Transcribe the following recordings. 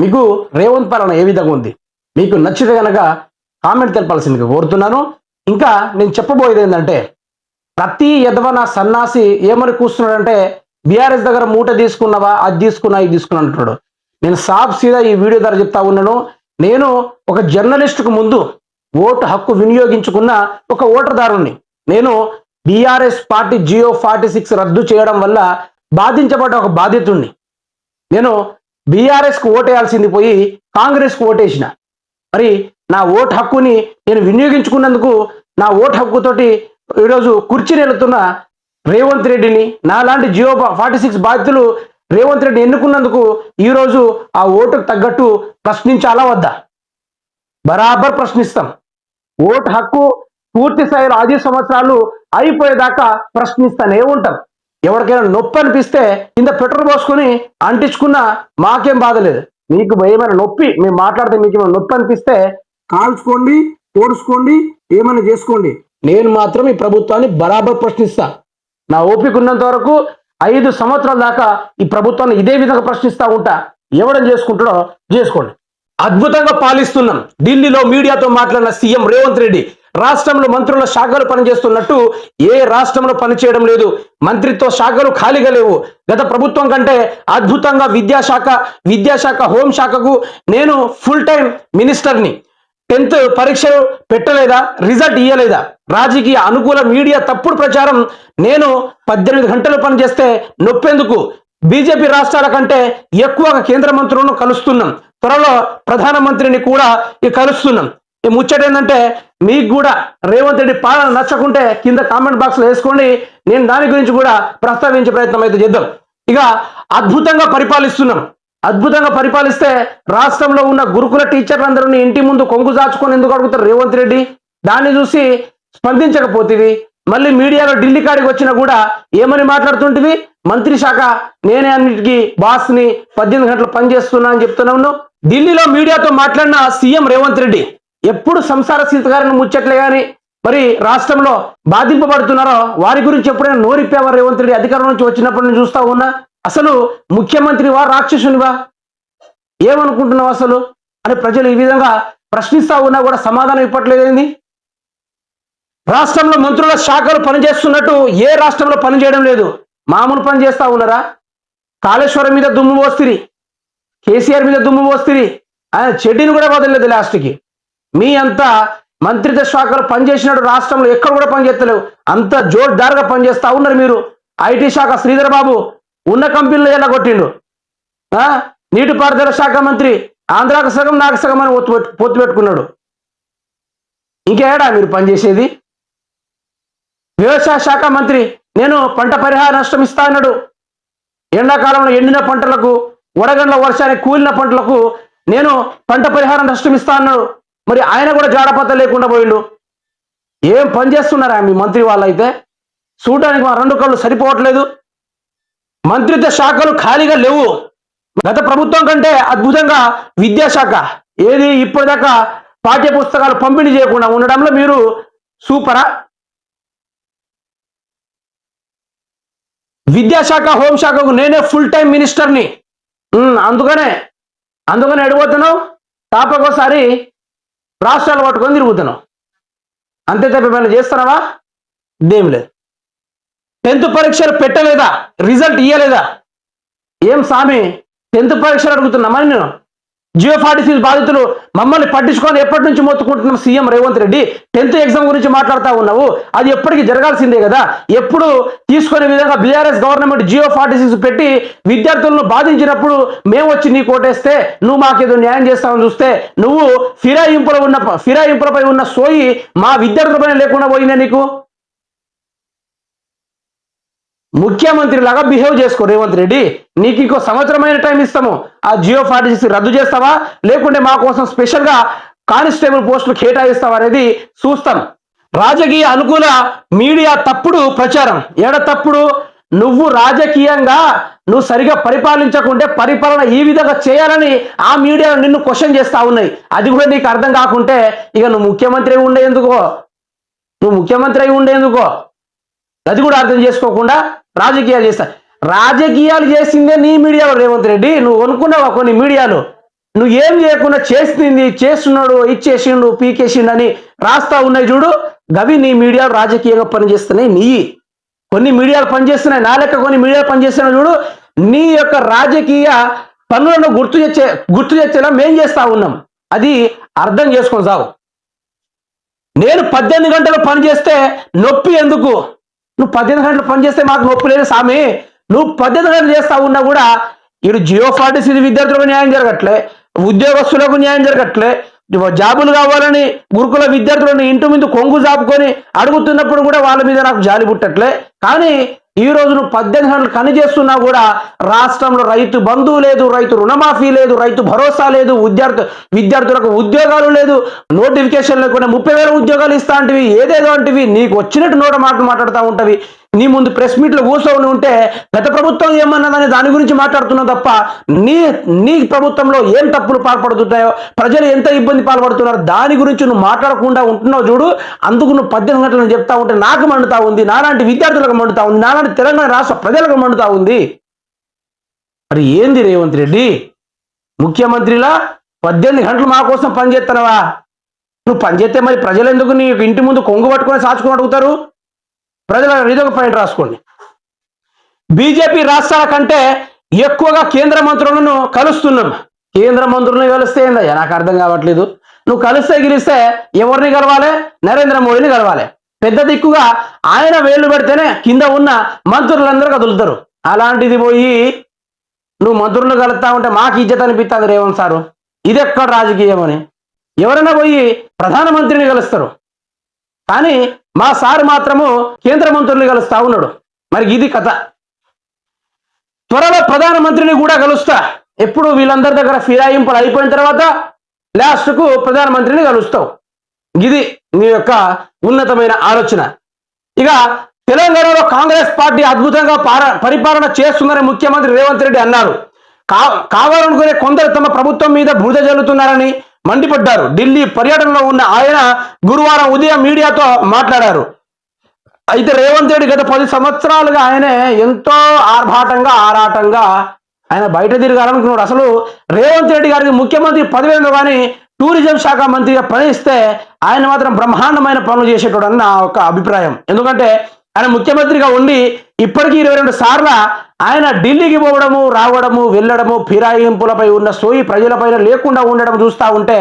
మీకు రేవంత్ పాలన ఏ విధంగా ఉంది? మీకు నచ్చితే కనుక కామెంట్ తెలపాల్సిందిగా కోరుతున్నాను. ఇంకా నేను చెప్పబోయేది ఏంటంటే, ప్రతి ఎదవన సన్నాసి ఏమని కూస్తున్నాడంటే, బీఆర్ఎస్ దగ్గర మూట తీసుకున్నావా, అది తీసుకున్నా, ఇది తీసుకున్నా అంటున్నాడు. నేను సాఫ్ సీదా ఈ వీడియో ద్వారా చెప్తా ఉన్నాను. నేను ఒక జర్నలిస్టుకు ముందు ఓటు హక్కు వినియోగించుకున్న ఒక ఓటర్దారుణ్ణి. నేను బీఆర్ఎస్ పార్టీ జియో 46 రద్దు చేయడం వల్ల బాధించబడ్డ ఒక బాధితుణ్ణి. నేను బీఆర్ఎస్కు ఓటేయాల్సింది పోయి కాంగ్రెస్కు ఓటేసిన. మరి నా ఓటు హక్కుని నేను వినియోగించుకున్నందుకు, నా ఓటు హక్కుతోటి ఈరోజు కుర్చీని వెళుతున్న రేవంత్ రెడ్డిని, నాలాంటి జియో 46 బాధితులు రేవంత్ రెడ్డి ఎన్నుకున్నందుకు ఈరోజు ఆ ఓటుకు తగ్గట్టు ప్రశ్నించాలా వద్దా? బరాబర్ ప్రశ్నిస్తాం. ఓటు హక్కు పూర్తి స్థాయిలో 5 సంవత్సరాలు అయిపోయేదాకా ప్రశ్నిస్తానే ఉంటాం. ఎవరికైనా నొప్పి అనిపిస్తే కింద పెట్రోల్ పోసుకొని అంటించుకున్నా మాకేం బాధ లేదు. మీకు ఏమైనా నొప్పి, మేము మాట్లాడితే మీకు ఏమైనా నొప్పి అనిపిస్తే కాల్చుకోండి, పోడుచుకోండి, ఏమైనా చేసుకోండి. నేను మాత్రం ఈ ప్రభుత్వాన్ని బరాబర్ ప్రశ్నిస్తా. నా ఓపిక ఉన్నంత వరకు 5 సంవత్సరాల దాకా ఈ ప్రభుత్వాన్ని ఇదే విధంగా ప్రశ్నిస్తూ ఉంటా. ఎవడం చేసుకుంటాడో చేసుకోండి. అద్భుతంగా పాలిస్తున్నాం. ఢిల్లీలో మీడియాతో మాట్లాడిన సీఎం రేవంత్ రెడ్డి, రాష్ట్రంలో మంత్రుల శాఖలు పనిచేస్తున్నట్టు ఏ రాష్ట్రంలో పనిచేయడం లేదు. మంత్రిత్వ శాఖలు ఖాళీగా లేవు. గత ప్రభుత్వం కంటే అద్భుతంగా విద్యాశాఖ హోంశాఖకు నేను ఫుల్ టైం మినిస్టర్ని. 10th పరీక్షలు పెట్టలేదా, రిజల్ట్ ఇయ్యలేదా? రాజకీయ అనుకూల మీడియా తప్పుడు ప్రచారం. నేను 18 గంటలు పనిచేస్తే నొప్పెందుకు? బీజేపీ రాష్ట్రాల కంటే ఎక్కువగా కేంద్ర మంత్రులను కలుస్తున్నాం. త్వరలో ప్రధానమంత్రిని కూడా కలుస్తున్నాం. ఈ ముచ్చట ఏంటంటే, మీకు కూడా రేవంత్ రెడ్డి పాలన నచ్చకుంటే కింద కామెంట్ బాక్స్లో వేసుకోండి. నేను దాని గురించి కూడా ప్రస్తావించే ప్రయత్నం అయితే చేద్దాం. ఇక అద్భుతంగా పరిపాలిస్తున్నాం. అద్భుతంగా పరిపాలిస్తే రాష్ట్రంలో ఉన్న గురుకుల టీచర్లందరూ ఇంటి ముందు కొంగు చాచుకొని ఎందుకు అడుగుతారు రేవంత్ రెడ్డి? దాన్ని చూసి స్పందించకపోతేవి. మళ్ళీ మీడియాలో ఢిల్లీ కాడికి వచ్చినా కూడా ఏమని మాట్లాడుతుంటివి? మంత్రి శాఖ నేనే అన్నిటికీ బాస్ని, 18 గంటలు పనిచేస్తున్నా అని చెప్తున్నాను. ఢిల్లీలో మీడియాతో మాట్లాడిన సీఎం రేవంత్ రెడ్డి ఎప్పుడు సంసార సీతగారిని ముచ్చట్లే కానీ మరి రాష్ట్రంలో బాధింపబడుతున్నారో వారి గురించి ఎప్పుడైనా నోరిప్పావా? రేవంత్ రెడ్డి అధికారం నుంచి వచ్చినప్పటి నుంచి చూస్తా ఉన్నా. అసలు ముఖ్యమంత్రివా, రాక్షసునివా, ఏమనుకుంటున్నావు అసలు అని ప్రజలు ఈ విధంగా ప్రశ్నిస్తా ఉన్నా కూడా సమాధానం ఇవ్వట్లేదేంది? రాష్ట్రంలో మంత్రుల శాఖలు పనిచేస్తున్నట్టు ఏ రాష్ట్రంలో పనిచేయడం లేదు. మామూలు పని చేస్తా ఉన్నారా? కాళేశ్వరం మీద దుమ్ము పోస్తిరి, కేసీఆర్ మీద దుమ్ము పోస్తిరి, ఆయన చెడ్డీని కూడా వదలలేదు లాస్ట్కి. మీ అంతా మంత్రిత్వ శాఖలు పనిచేసినట్టు రాష్ట్రంలో ఎక్కడ కూడా పనిచేస్తలేవు. అంత జోర్దారుగా పనిచేస్తా ఉన్నారు మీరు. ఐటీ శాఖ శ్రీధర్ బాబు ఉన్న కంపెనీలో ఎలా కొట్టిండు. నీటిపారుదల శాఖ మంత్రి ఆంధ్రాకు సగం నాకు సగం అని పొత్తు పెట్టుకున్నాడు. ఇంకేడా మీరు పనిచేసేది? వ్యవసాయ శాఖ మంత్రి నేను పంట పరిహార నష్టం ఇస్తా అన్నాడు. ఎండాకాలంలో ఎండిన పంటలకు, వడగండ్ల వర్షానికి కూలిన పంటలకు నేను పంట పరిహారం నష్టం ఇస్తా అన్నాడు. మరి ఆయన కూడా జాడపత్త లేకుండా పోయిండు. ఏం పని చేస్తున్నారా మీ మంత్రి వాళ్ళైతే? చూడడానికి మా 2 కళ్ళు సరిపోవట్లేదు. మంత్రిత్వ శాఖలు ఖాళీగా లేవు. గత ప్రభుత్వం కంటే అద్భుతంగా విద్యాశాఖ ఏది ఇప్పటిదాకా పాఠ్య పుస్తకాలు పంపిణీ చేయకుండా ఉండడంలో మీరు సూపరా? విద్యాశాఖ హోంశాఖకు నేనే ఫుల్ టైం మినిస్టర్ని. అందుకనే అడిగిపోతున్నావు. తాపకోసారి రాష్ట్రాలు పట్టుకొని తిరుగుతున్నావు. అంతే తప్ప ఏమైనా చేస్తున్నావా? ఇదేం లేదు. 10th పరీక్షలు పెట్టలేదా, రిజల్ట్ ఇయ్యలేదా? ఏం సామి 10th పరీక్షలు అడుగుతున్నామని నేను? జియో 46 బాధితులు మమ్మల్ని పట్టించుకొని ఎప్పటి నుంచి మొత్తుకుంటున్నాం CM Revanth Reddy. 10th exam గురించి మాట్లాడుతూ ఉన్నావు. అది ఎప్పటికీ జరగాల్సిందే కదా. ఎప్పుడు తీసుకునే విధంగా బీఆర్ఎస్ గవర్నమెంట్ జియో 46 పెట్టి విద్యార్థులను బాధించినప్పుడు మేము వచ్చి నీ కోటేస్తే నువ్వు మాకేదో న్యాయం చేస్తామని చూస్తే నువ్వు ఫిరాయింపులపై ఉన్న సోయి మా విద్యార్థులపైన లేకుండా పోయిందే నీకు. ముఖ్యమంత్రి లాగా బిహేవ్ చేసుకో రేవంత్ రెడ్డి. నీకు ఇంకో సంవత్సరమైన టైం ఇస్తాము. ఆ జియో 46 రద్దు చేస్తావా, లేకుంటే మా కోసం స్పెషల్గా కానిస్టేబుల్ పోస్టులు కేటాయిస్తావా అనేది చూస్తాం. రాజకీయ అనుకూల మీడియా తప్పుడు ప్రచారం. ఏడ తప్పుడు? నువ్వు రాజకీయంగా నువ్వు సరిగా పరిపాలించకుంటే పరిపాలన ఈ విధంగా చేయాలని ఆ మీడియా నిన్ను క్వశ్చన్ చేస్తా ఉన్నాయి. అది కూడా నీకు అర్థం కాకుంటే ఇక నువ్వు ముఖ్యమంత్రి అయి ఉండేందుకో అది కూడా అర్థం చేసుకోకుండా రాజకీయాలు చేస్తా. రాజకీయాలు చేసిందే నీ మీడియాలో రేవంత్ రెడ్డి. నువ్వు కొనుక్కున్నావా కొన్ని మీడియాలు? నువ్వు ఏం చేయకుండా చేసింది చేస్తున్నాడు ఇచ్చేసిండు పీకేసిండు అని రాస్తా ఉన్నాయి చూడు, గవి నీ మీడియాలు రాజకీయంగా పనిచేస్తున్నాయి. నీ కొన్ని మీడియాలు పనిచేస్తున్నాయి, నా లెక్క కొన్ని మీడియాలు పనిచేస్తున్నాయి చూడు. నీ యొక్క రాజకీయ పనులను గుర్తు తెచ్చేలా మేం చేస్తా ఉన్నాం. అది అర్థం చేసుకొని సాగు. నేను 18 గంటలు పని చేస్తే నొప్పి ఎందుకు? నువ్వు 18 గంటలు పని చేస్తే మాకు నొప్పి లేదు సామి. నువ్వు 18 గంటలు చేస్తా ఉన్నా కూడా ఇటు జియో 46 విద్యార్థులకు న్యాయం జరగట్లే, ఉద్యోగస్తులకు న్యాయం జరగట్లే. జాబులు కావాలని గురుకుల విద్యార్థులను ఇంటి ముందు కొంగు జాపుకొని అడుగుతున్నప్పుడు కూడా వాళ్ళ మీద నాకు జాలి పుట్టట్లే. కానీ ఈ రోజు నువ్వు 18 గంటలు పని చేస్తున్నా కూడా రాష్ట్రంలో రైతు బంధువు లేదు, రైతు రుణమాఫీ లేదు, రైతు భరోసా లేదు, విద్యార్థులకు ఉద్యోగాలు లేదు, నోటిఫికేషన్ లేకుండా 30,000 ఉద్యోగాలు ఇస్తా అంటివి, ఏదేదో అంటివి, నీకు వచ్చినట్టు నోట మాట్లాడుతూ ఉంటవి. నీ ముందు ప్రెస్ మీట్లు కూర్చొని ఉంటే గత ప్రభుత్వం ఏమన్నదని దాని గురించి మాట్లాడుతున్నావు తప్ప నీ ప్రభుత్వంలో ఏం తప్పులు పాల్పడుతున్నాయో, ప్రజలు ఎంత ఇబ్బంది పాల్పడుతున్నారో దాని గురించి నువ్వు మాట్లాడకుండా ఉంటున్నావు చూడు. అందుకు నువ్వు 18 గంటలను చెప్తా ఉంటే నాకు మండుతా ఉంది, నాలాంటి విద్యార్థులకు మండుతా ఉంది, నాలాంటి తెలంగాణ రాష్ట్ర ప్రజలకు మండుతా ఉంది. మరి ఏంది రేవంత్ రెడ్డి ముఖ్యమంత్రిలా 18 గంటలు మా కోసం పనిచేస్తున్నావా? నువ్వు పనిచేస్తే మరి ప్రజలు ఎందుకు నీ ఇంటి ముందు కొంగు పట్టుకొని సాచుకొని అడుగుతారు? ప్రజల ఇదొక పాయింట్ రాసుకోండి. బీజేపీ రాష్ట్రాల కంటే ఎక్కువగా కేంద్ర మంత్రులను కలుస్తున్నాం. కేంద్ర మంత్రులను కలిస్తే ఏందయ్యా నాకు అర్థం కావట్లేదు. నువ్వు కలిస్తే గెలిస్తే ఎవరిని కలవాలి? నరేంద్ర మోడీని కలవాలి. పెద్ద దిక్కుగా ఆయన వేళ్లు పెడితేనే కింద ఉన్న మంత్రులందరూ కదులుతారు. అలాంటిది పోయి నువ్వు మంత్రులను కలుస్తా ఉంటే మాకు ఇజ్జత్ అనిపిస్తుంది రేవంత్ సారు. ఇది ఎక్కడ రాజకీయం అని ఎవరైనా పోయి ప్రధానమంత్రిని కలుస్తారు, కానీ మా సార్ మాత్రము కేంద్ర మంత్రుల్ని కలుస్తా ఉన్నాడు. మరి ఇది కథ. త్వరలో ప్రధానమంత్రిని కూడా కలుస్తా. ఎప్పుడు వీళ్ళందరి దగ్గర ఫిరాయింపులు అయిపోయిన తర్వాత లాస్ట్కు ప్రధానమంత్రిని కలుస్తావు. ఇది నీ యొక్క ఉన్నతమైన ఆలోచన. ఇక తెలంగాణలో కాంగ్రెస్ పార్టీ అద్భుతంగా పరిపాలన చేస్తుందని ముఖ్యమంత్రి రేవంత్ రెడ్డి అన్నారు. కావాలనుకునే కొందరు తమ ప్రభుత్వం మీద బురద జల్లుతున్నారని మండిపడ్డారు. ఢిల్లీ పర్యటనలో ఉన్న ఆయన గురువారం ఉదయం మీడియాతో మాట్లాడారు. అయితే రేవంత్ రెడ్డి గత 10 సంవత్సరాలుగా ఆయనే ఎంతో ఆరాటంగా ఆయన బయట తిరగాలనుకున్నాడు. అసలు రేవంత్ రెడ్డి గారికి ముఖ్యమంత్రి పదవిలో కానీ టూరిజం శాఖ మంత్రిగా పనిస్తే ఆయన మాత్రం బ్రహ్మాండమైన పనులు చేసేటోడు అన్న ఒక అభిప్రాయం. ఎందుకంటే ఆయన ముఖ్యమంత్రిగా ఉండి ఇప్పటికీ 22 సార్లు ఆయన ఢిల్లీకి పోవడము, రావడము, వెళ్ళడము, ఫిరాయింపులపై ఉన్న సోయి ప్రజలపైన లేకుండా ఉండడం చూస్తూ ఉంటే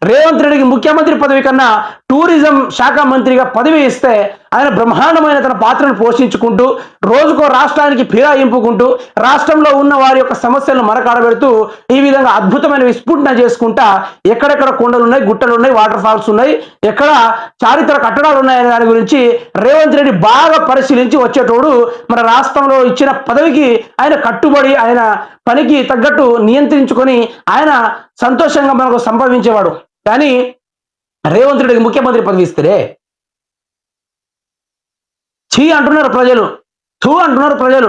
రేవంత్ రెడ్డికి ముఖ్యమంత్రి పదవి కన్నా టూరిజం శాఖ మంత్రిగా పదవి ఇస్తే ఆయన బ్రహ్మాండమైన తన పాత్రను పోషించుకుంటూ రోజుకో రాష్ట్రానికి ఫిరాయింపుకుంటూ రాష్ట్రంలో ఉన్న వారి యొక్క సమస్యలను మరకాడబెడుతూ ఈ విధంగా అద్భుతమైన విస్ఫుటన చేసుకుంటా ఎక్కడెక్కడ కొండలు ఉన్నాయి, గుట్టలు ఉన్నాయి, వాటర్ ఫాల్స్ ఉన్నాయి, ఎక్కడ చారిత్ర కట్టడాలు ఉన్నాయనే దాని గురించి రేవంత్ రెడ్డి బాగా పరిశీలించి వచ్చేటోడు. మన రాష్ట్రంలో ఇచ్చిన పదవికి ఆయన కట్టుబడి ఆయన పనికి తగ్గట్టు నియంత్రించుకొని ఆయన సంతోషంగా మనకు సంభవించేవాడు. కానీ రేవంత్ రెడ్డికి ముఖ్యమంత్రి పదవి ఇస్తే చీ అంటున్నారు ప్రజలు, థూ అంటున్నారు ప్రజలు.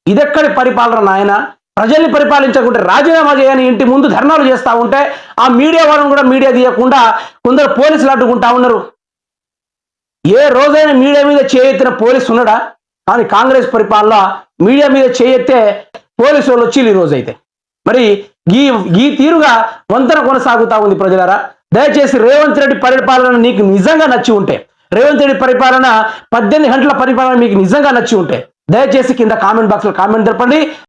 ఇదెక్కడి పరిపాలన నాయన? ప్రజల్ని పరిపాలించకుంటే రాజీనామా చేయని ఇంటి ముందు ధర్నాలు చేస్తూ ఉంటే ఆ మీడియా వాళ్ళని కూడా మీడియా తీయకుండా కొందరు పోలీసులు అడ్డుకుంటా ఉన్నారు. ఏ రోజైనా మీడియా మీద చేయెత్తిన పోలీసు ఉన్నాడా? కానీ కాంగ్రెస్ పరిపాలన మీడియా మీద చేయెత్తే పోలీసు వాళ్ళు వచ్చి ఈ రోజైతే మరి ఈ తీరుగా వంతెన కొనసాగుతా ఉంది. ప్రజలారా, దయచేసి రేవంత్ రెడ్డి పరిపాలన నీకు నిజంగా నచ్చి ఉంటే, రేవంత్ రెడ్డి పరిపాలన 18 గంటల పరిపాలన మీకు నిజంగా నచ్చి ఉంటే దయచేసి కింద కామెంట్ బాక్స్లో కామెంట్ తెలపండి.